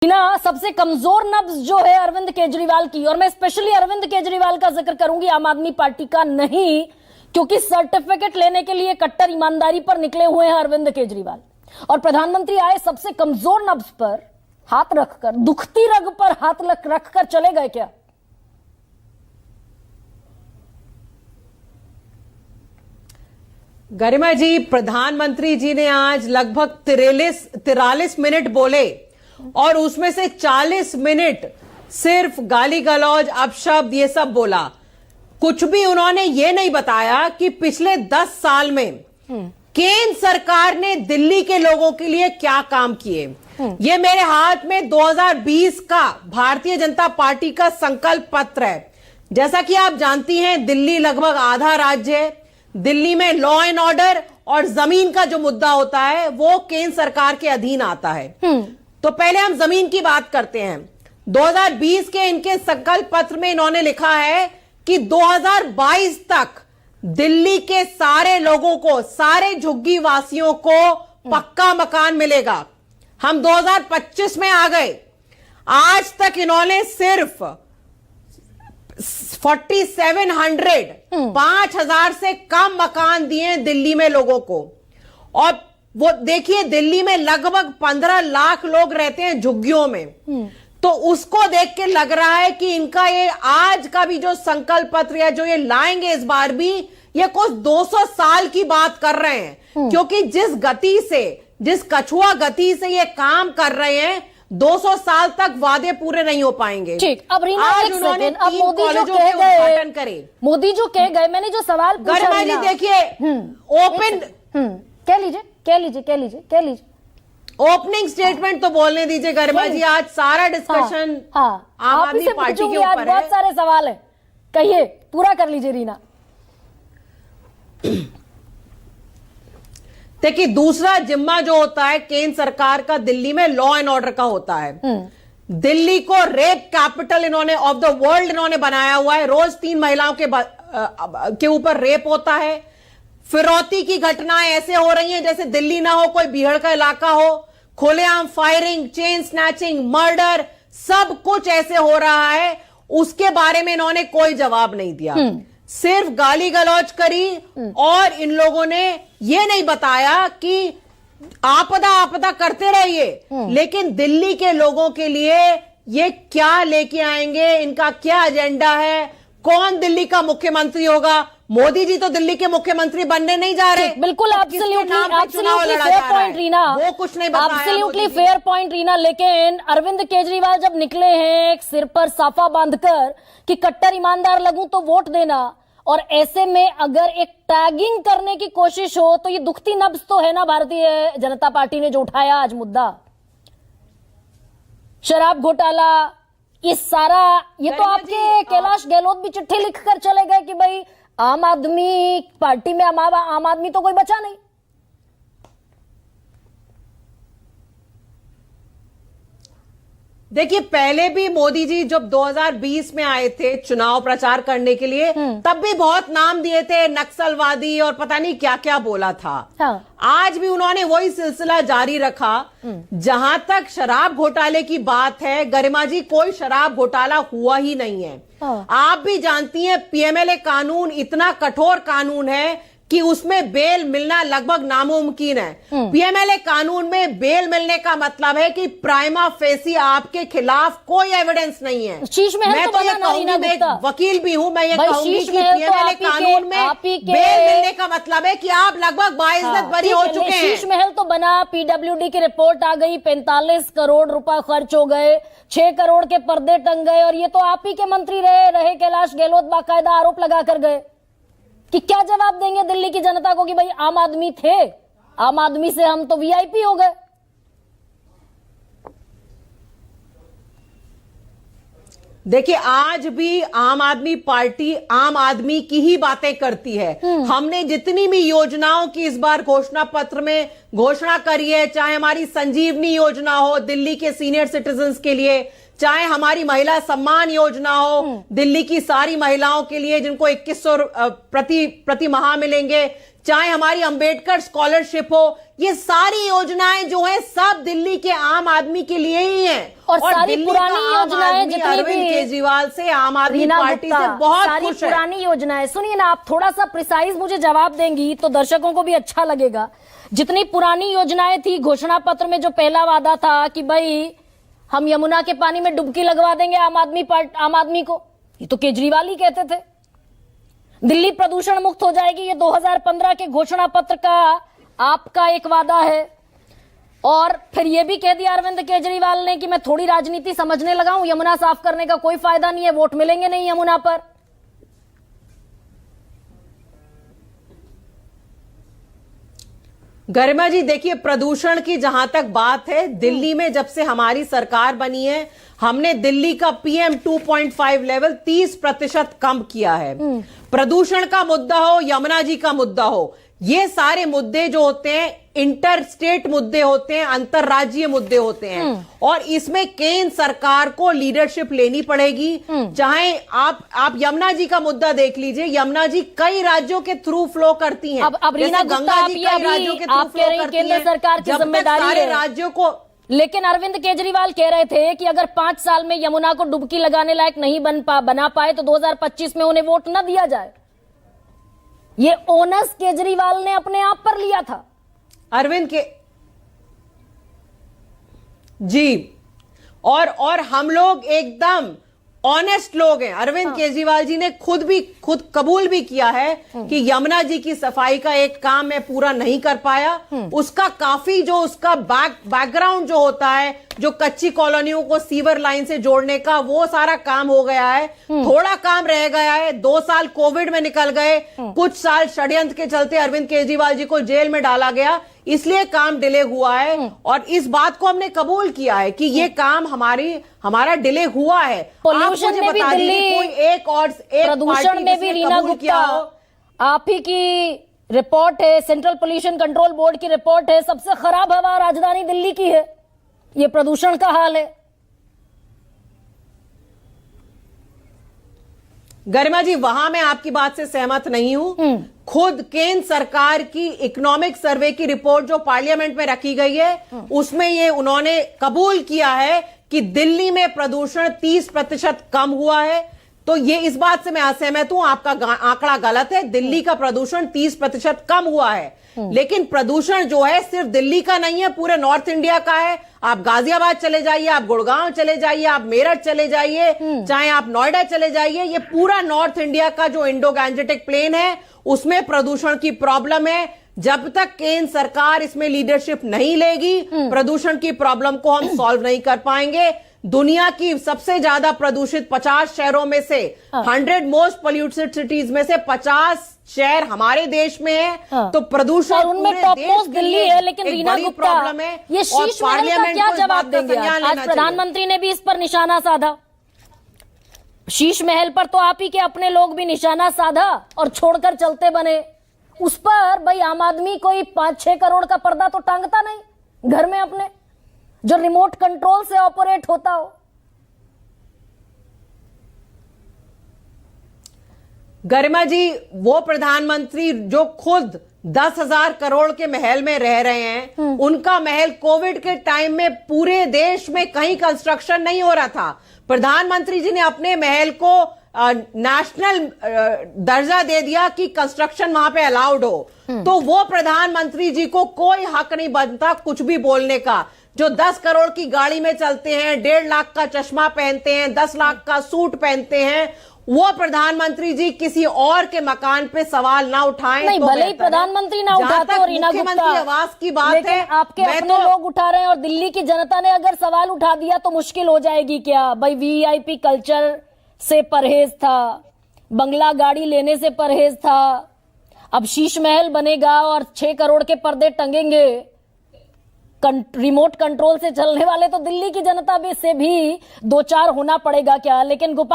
रीना, सबसे कमजोर नब्ज जो है अरविंद केजरीवाल की, और मैं स्पेशली अरविंद केजरीवाल का जिक्र करूंगी, आम आदमी पार्टी का नहीं, क्योंकि सर्टिफिकेट लेने के लिए कट्टर ईमानदारी पर निकले हुए हैं अरविंद केजरीवाल, और प्रधानमंत्री आए सबसे कमजोर नब्ज पर हाथ रखकर, दुखती रग पर हाथ रखकर चले गए क्या? गरिमा जी, प्रधानमंत्री जी ने आज लगभग 43 मिनट बोले और उसमें से 40 मिनट सिर्फ गाली गलौज, अपशब्द, ये सब बोला। कुछ भी उन्होंने ये नहीं बताया कि पिछले 10 साल में केंद्र सरकार ने दिल्ली के लोगों के लिए क्या काम किए। ये मेरे हाथ में 2020 का भारतीय जनता पार्टी का संकल्प पत्र है। जैसा कि आप जानती हैं, दिल्ली लगभग आधा राज्य है। दिल्ली में लॉ एंड ऑर्डर और जमीन का जो मुद्दा होता है वो केंद्र सरकार के अधीन आता है। तो पहले हम जमीन की बात करते हैं। 2020 के इनके संकल्प पत्र में इन्होंने लिखा है कि 2022 तक दिल्ली के सारे लोगों को, सारे झुग्गी वासियों को पक्का मकान मिलेगा। हम 2025 में आ गए, आज तक इन्होंने सिर्फ 4700 5,000 से कम मकान दिए दिल्ली में लोगों को। और वो देखिए, दिल्ली में लगभग 15 लाख लोग रहते हैं झुग्गियों में। तो उसको देख के लग रहा है कि इनका ये आज का भी जो संकल्प पत्र है, जो ये लाएंगे इस बार भी, ये कुछ 200 साल की बात कर रहे हैं। क्योंकि जिस गति से, जिस कछुआ गति से ये काम कर रहे हैं, 200 साल तक वादे पूरे नहीं हो पाएंगे। ठीक, अब रीना, आज उन्होंने अब मोदी जो कह गए, मोदी जो कह गए, मैंने जो सवाल पूछा, गरिमा जी देखिए, ओपन कह लीजिए ओपनिंग स्टेटमेंट तो बोलने दीजिए गरिमा जी। आज सारा डिस्कशन आम आदमी पार्टी के ऊपर है। बहुत सारे सवाल है, कहिए, पूरा कर लीजिए रीना। देखिए, दूसरा जिम्मा जो होता है केंद्र सरकार का दिल्ली में लॉ एंड ऑर्डर का होता है। दिल्ली को रेप कैपिटल इन्होंने ऑफ द वर्ल्ड इन्होंने बनाया हुआ है। रोज 3 महिलाओं के ऊपर रेप होता है। फिरौती की घटनाएं ऐसे हो रही हैं जैसे दिल्ली ना हो, कोई भीड़ का इलाका हो। खुलेआम फायरिंग, चेन स्नैचिंग, मर्डर, सब कुछ ऐसे हो रहा है। उसके बारे में इन्होंने कोई जवाब नहीं दिया, सिर्फ गाली गलौज करी। और इन लोगों ने ये नहीं बताया कि आपदा करते रहिए, लेकिन दिल्ली के लोगों के लिए ये क्या लेके आएंगे, इनका क्या एजेंडा है, कौन दिल्ली का मुख्यमंत्री होगा। मोदी जी तो दिल्ली के मुख्यमंत्री बनने नहीं जा रहे। बिल्कुल, एब्सोल्युटली फेयर पॉइंट रीना, वो कुछ नहीं बताया। एब्सोल्युटली फेयर पॉइंट रीना, लेकिन अरविंद केजरीवाल जब निकले हैं एक सिर पर साफा बांधकर कि कट्टर ईमानदार लगूं तो वोट देना, और ऐसे में अगर एक टैगिंग करने की कोशिश हो तो ये दुखती नब्ज तो है ना भारतीय जनता पार्टी ने जो उठाया आज मुद्दा, शराब घोटाला, इस सारा, ये तो आपके कैलाश गहलोत भी चिट्ठी लिखकर चले गए कि भाई आम आदमी पार्टी में आम आदमी तो कोई बचा नहीं। देखिए, पहले भी मोदी जी जब 2020 में आए थे चुनाव प्रचार करने के लिए, तब भी बहुत नाम दिए थे, नक्सलवादी और पता नहीं क्या क्या बोला था। आज भी उन्होंने वही सिलसिला जारी रखा। जहां तक शराब घोटाले की बात है, गरिमा जी, कोई शराब घोटाला हुआ ही नहीं है। आप भी जानती हैं, पीएमएलए कानून इतना कठोर कानून है कि उसमें बेल मिलना लगभग नामुमकिन है। पीएमएलए कानून में बेल मिलने का मतलब है कि प्राइमा फेसी आपके खिलाफ कोई एविडेंस नहीं है। मैं तो ये कहूंगी, मैं एक वकील भी हूं, मैं ये कहूंगी कि पीएमएलए कानून में बेल मिलने का मतलब है कि आप लगभग बाइज्जत बरी हो चुके हैं। शीश महल तो बना, पीडब्ल्यूडी की रिपोर्ट आ गई, 45 करोड़ रुपए खर्च हो गए, 6 करोड़ के पर्दे टंग गए, और ये तो आप ही के मंत्री रहे कैलाश गहलोत बाकायदा आरोप लगा कर गए कि क्या जवाब देंगे दिल्ली की जनता को कि भाई आम आदमी थे, आम आदमी से हम तो वीआईपी हो गए। देखिए, आज भी आम आदमी पार्टी आम आदमी की ही बातें करती है। हमने जितनी भी योजनाओं की इस बार घोषणा पत्र में घोषणा करी है, चाहे हमारी संजीवनी योजना हो दिल्ली के सीनियर सिटीजन्स के लिए, चाहे हमारी महिला सम्मान योजना हो दिल्ली की सारी महिलाओं के लिए जिनको 2100 प्रति माह मिलेंगे, चाहे हमारी अंबेडकर स्कॉलरशिप हो, ये सारी योजनाएं जो है सब दिल्ली के आम आदमी के लिए ही हैं। और सारी दिल्ली पुरानी का आम योजनाएं आदमी जितनी अरविंद भी केजरीवाल से, आम आदमी रीना पार्टी गुप्ता, से बहुत सारी खुश है। पुरानी योजनाएं, सुनिए ना, आप थोड़ा सा प्रिसाइज मुझे जवाब देंगी तो दर्शकों को भी अच्छा लगेगा। जितनी पुरानी योजनाएं थी, घोषणा पत्र में जो पहला वादा था कि भाई हम यमुना के पानी में डुबकी लगवा देंगे आम आदमी को, ये तो केजरीवाल ही कहते थे। दिल्ली प्रदूषण मुक्त हो जाएगी, ये 2015 के घोषणा पत्र का आपका एक वादा है। और फिर ये भी कह दिया अरविंद केजरीवाल ने कि मैं थोड़ी राजनीति समझने लगा हूं, यमुना साफ करने का कोई फायदा नहीं है, वोट मिलेंगे नहीं यमुना पर। गरिमा जी देखिए, प्रदूषण की जहां तक बात है, दिल्ली में जब से हमारी सरकार बनी है, हमने दिल्ली का PM 2.5 लेवल 30% कम किया है। प्रदूषण का मुद्दा हो, यमुना जी का मुद्दा हो, ये सारे मुद्दे जो होते हैं इंटर स्टेट मुद्दे होते हैं, अंतरराज्यीय मुद्दे होते हैं। और इसमें केंद्र सरकार को लीडरशिप लेनी पड़ेगी। चाहे आप यमुना जी का मुद्दा देख लीजिए, यमुना जी कई राज्यों के थ्रू फ्लो करती हैं। अब रीना गुप्ता, आप कह रही केंद्र सरकार की जिम्मेदारी सारे है राज्यों को, लेकिन अरविंद केजरीवाल कह रहे थे कि अगर 5 साल में यमुना को डुबकी लगाने लायक नहीं बना पाए तो 2025 में उन्हें वोट न दिया जाए। ये ओनस केजरीवाल ने अपने आप पर लिया था। अरविंद के जी, और हम लोग एकदम ऑनेस्ट लोग हैं। अरविंद केजरीवाल जी ने खुद कबूल भी किया है कि यमुना जी की सफाई का एक काम मैं पूरा नहीं कर पाया। उसका काफी जो उसका बैकग्राउंड जो होता है, जो कच्ची कॉलोनियों को सीवर लाइन से जोड़ने का, वो सारा काम हो गया है। थोड़ा काम रह गया है। 2 साल कोविड में निकल गए, कुछ साल षड्यंत्र के चलते अरविंद केजरीवाल जी को जेल में डाला गया, इसलिए काम डिले हुआ है। और इस बात को हमने कबूल किया है कि ये काम हमारा डिले हुआ है। पोल्यूशन में भी दिल्ली, कोई एक प्रदूषण में भी रीना गुप्ता, आप ही की रिपोर्ट है, सेंट्रल पोल्यूशन कंट्रोल बोर्ड की रिपोर्ट है, सबसे खराब हवा राजधानी दिल्ली की है। ये प्रदूषण का हाल है। गरिमा जी, वहां मैं आपकी बात से सहमत नहीं हूं। खुद केंद्र सरकार की इकोनॉमिक सर्वे की रिपोर्ट जो पार्लियामेंट में रखी गई है, उसमें ये उन्होंने कबूल किया है कि दिल्ली में प्रदूषण 30% कम हुआ है। तो ये इस बात से मैं असहमत हूं, आपका आंकड़ा गलत है। दिल्ली का प्रदूषण 30% कम हुआ है, लेकिन प्रदूषण जो है सिर्फ दिल्ली का नहीं है, पूरे नॉर्थ इंडिया का है। आप गाजियाबाद चले जाइए, आप गुड़गांव चले जाइए, आप मेरठ चले जाइए, चाहे आप नोएडा चले जाइए, ये पूरा नॉर्थ इंडिया का जो इंडो गैंजेटिक प्लेन है, उसमें प्रदूषण की प्रॉब्लम है। जब तक केंद्र सरकार इसमें लीडरशिप नहीं लेगी, प्रदूषण की प्रॉब्लम को हम सॉल्व नहीं कर पाएंगे। दुनिया की सबसे ज्यादा प्रदूषित 50 शहरों में से 100 मोस्ट पोल्यूटेड सिटीज में से 50 शहर हमारे देश में है। तो प्रदूषण उनमें टॉप मोस्ट दिल्ली है। लेकिन रीना गुप्ता, ये शीश महल का क्या जवाब देंगे? आज प्रधानमंत्री ने भी इस पर निशाना साधा। शीश महल पर तो आप ही के अपने लोग भी निशाना साधा और छोड़कर चलते बने। उस पर भाई आम आदमी कोई 5-6 करोड़ का पर्दा तो टांगता नहीं घर में अपने, जो रिमोट कंट्रोल से ऑपरेट होता हो। गरिमा जी, वो प्रधानमंत्री जो खुद 10,000 करोड़ के महल में रह रहे हैं, उनका महल कोविड के टाइम में पूरे देश में कहीं कंस्ट्रक्शन नहीं हो रहा था। प्रधानमंत्री जी ने अपने महल को नेशनल दर्जा दे दिया कि कंस्ट्रक्शन वहां पे अलाउड हो। तो वो प्रधानमंत्री जी को कोई हक नहीं बनता कुछ भी बोलने का। जो 10 करोड़ की गाड़ी में चलते हैं, 1.5 लाख का चश्मा पहनते हैं, 10 लाख का सूट पहनते हैं, वो प्रधानमंत्री जी किसी और के मकान पे सवाल ना उठाएं। नहीं, तो भले ही प्रधानमंत्री ना उठाते हो रीना गुप्ता, आवाज की बात लेकिन है, आपके अपने लोग उठा रहे हैं। और दिल्ली की जनता ने अगर सवाल उठा दिया तो मुश्किल हो जाएगी क्या? भाई वीआईपी कल्चर से परहेज था, बंगला गाड़ी लेने से परहेज था, अब शीश महल बनेगा और 6 करोड़ के पर्दे टंगेंगे। रिमोट कंट्रोल से चलने वाले तो दिल्ली की जनता से भी 2-4 होना पड़ेगा क्या? लेकिन गोपाल